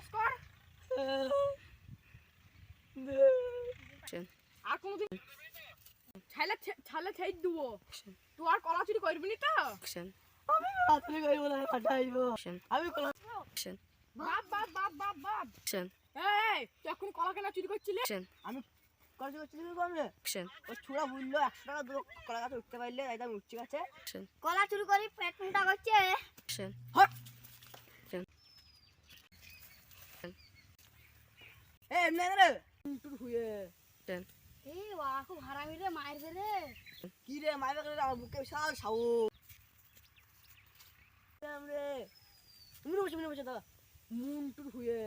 সাহস কর। আর কোনোদিন ছালে ছেড়ে দিব। তুই আর কলা চুরি করবি নি তো? আমি রাত্রে কইব না পাঠাইবো আমি কলা বাপ বাপ বাপ বাপ বাপ এই তুই এখন কলা কেনা চুরি করছিলি? আমি কলা চুরি করছিলি কমরে ও ছুড়া বুঝলো 100 টাকা দুটো কলা গাছে উঠতে পারলে একদম উঠছে গাছে কলা চুরি করি পেট মোটা করছে। হট এ এমনি রে টুর হুয়ে এই বাবা খুব হারামি রে, মারবে রে। কি রে মাইবে করে আমার বুকে বিশাল সাউ রে তুমি বসে দাদা মুন টুর হুয়ে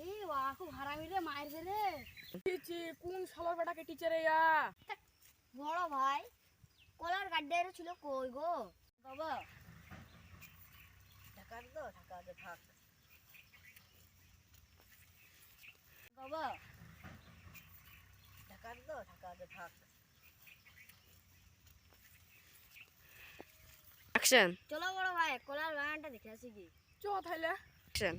এই বাবা খুব হারামি রে, মারবে রে। ছি কোন শালার বেটাকে টিচারে ইয়া? বড় ভাই কলার গাড্ডারে ছিল কই গো বাবা? ঢাকা দে থাক বাবা ঢাকা দে থাক Action. চলো বড় ভাই কলার বাগানটা দেখে আসি কি। চ তাইলে। Action.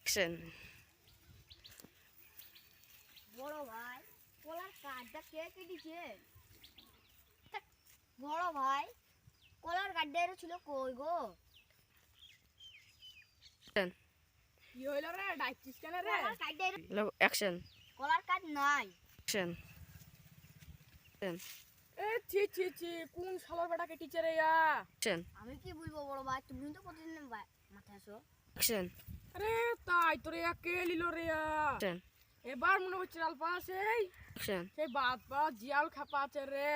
Action. বড় ভাই কলার গাড্ডা কে কেটেছে? বড় ভাই কলার গাড্ডারে ছিল কই গো? Action. কি হইলো রে? ডাইছিস কেন রে? কলার গাড্ডারে Action. কলার কাট নাই। Action. Action. এ ছি ছি ছি কোন শালার বেটাকে টিচারে ইয়া? Action. আমি কি বলবো বড় ভাই, তুমি তো প্রতিদিন মাথায় আসো। Action. আরে তাই তোরে কে লিলো রে ইয়া? Action. এবার মনে হচ্ছে আলপা সেই Action. সেই বাদ বা জিয়াল খাপা আছে রে।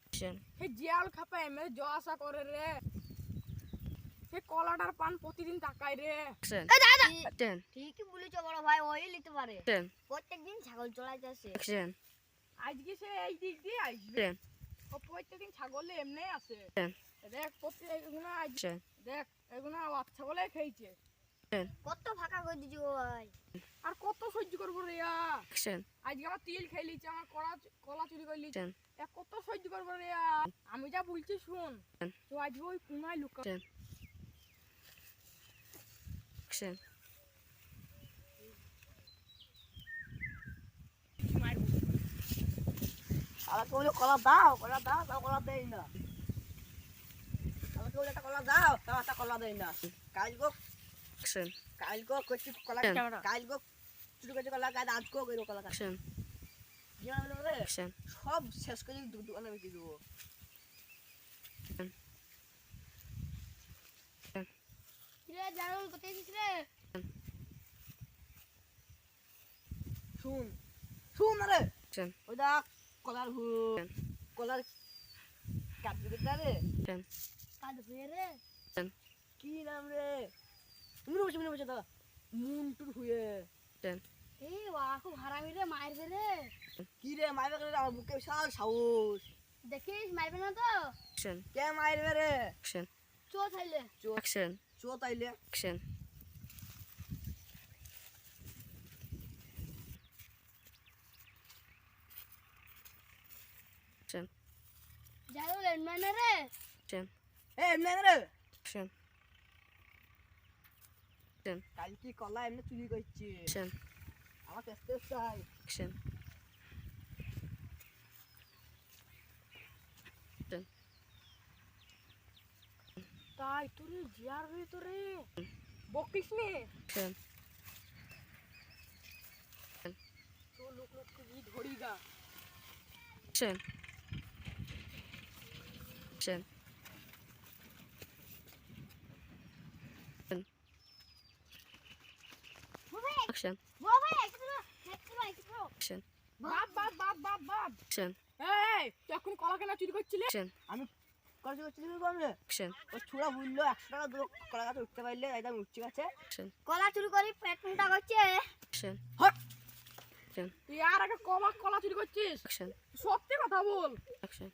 Action. সেই জিয়াল খাপা এমএ জ আশা করে রে। সেই কলাটার পান প্রতিদিন তাকায় রে। Action. Action. ঠিকই বলেছো বড় ভাই, ওই নিতে পারে। Action. প্রত্যেকদিন ছাগল চড়াইতে আসে। Action. আজকে সে এই দিক দিয়ে আসবে। Action. ও প্রত্যেকদিন ছাগলে এমনি আসে। Action. দেখ এগুলো Action. দেখ এগুলো বাচ্চা বলে খেয়েছে। কত ফাঁকা করে দিছো গো ভাই। আর কত সহ্য করবো রে ইয়া? Action. আজকে আমার তিল খেয়ে লিচ্ছে, আমার কলা চুরি করে লিচ্ছে। Action. কত সহ্য করবো রে ইয়া? আমি যা বলছি শুন, তো আজকে ওই কোনায় লুকা। Action. Action. আর কেউ কলা দাও তাও কলা দেই না আর কেউ একটা কলা দাও তাও একটা কলা দেই না Action. কালগো করছি কলা কালগো চুরি করছি কলা গাছ আজকেও কইরো কলা গাছ Action. Action. সব শেষ করে দোকানে বেঁচে দেবো রে জানুল কোথায় গেছিস রে? শুন না রে Action. ওই দেখ কলার কলার কাটবি রে Action. কাদ হয়ে রে। কি নাম রে তুমি বসে দাদা মুন টুর হুয়ে Action. এই বাবা খুব হারামি রে, মারবে রে। কি রে মাইবে করে আমার বুকে বিশাল সাহস দেখিস মারবে না তো? Action. কে মাইরবে রে Action. চো থাইলে Action. চো তাইলে Action. Action. জানুল এমনে রে। Action. এমনি রে Action. Action. কাল কি কলা এমনি চুরি করছি Action. আমার তেস্তে চাই Action. Action. তাই তোরে জিয়ার ভিতরে বকিস নে। Action. তো লোক কি ধরি গা। Action. Action. Action. বাবা একটু Action. বাপ বাপ বাপ বাপ বাপ Action. এই তুই এখন কলা কেনা চুরি করছিলি? Action. আমি কলা চুরি করছি কমরে Action. ও ছুড়া বুঝলো 100 টাকা দুটো কলা গাছে উঠতে পারলে একদম উঠছে গাছে Action. কলা চুরি করি পেট মোটা করছে। Action. Hot Action. তুই আর আগে কলা চুরি করছিস? Action. সত্যি কথা বল। Action.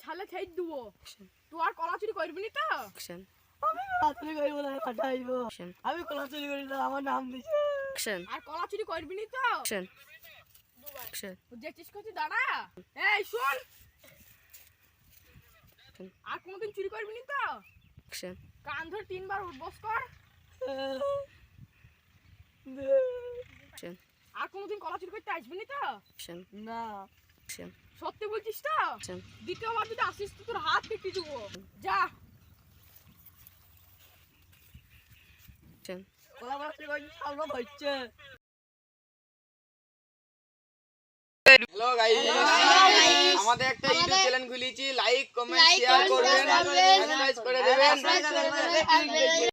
ছালে ছেড়ে দিব। Action. তুই আর কলা চুরি করবি নি তো? Action. আমি রাত্রে কইব না পাঠাইবো Action. আমি কলা চুরি করি না আমার নাম দিছে Action. আর কলা চুরি করবি নি তো? Action. Action. দেখছিস করছি দাঁড়া। এই শোন আর কোনোদিন চুরি করবি না তো? Action. কান ধরে 3 বার বস কর। Action. আর কোনোদিন কলা চুরি করতে আসবি না তো? Action. না Action. সত্যি বলছিস তো? Action. দ্বিতীয়বার যদি আসিস তো তোর হাত কেটে দেবো। যা। Action. কলা বড় চুরি করে সামনে হচ্ছে। হ্যালো গাইস, আমাদের একটা ইউটিউব চ্যানেল খুলেছি, লাইক কমেন্ট শেয়ার করবেন, সাবস্ক্রাইব করে দেবেন।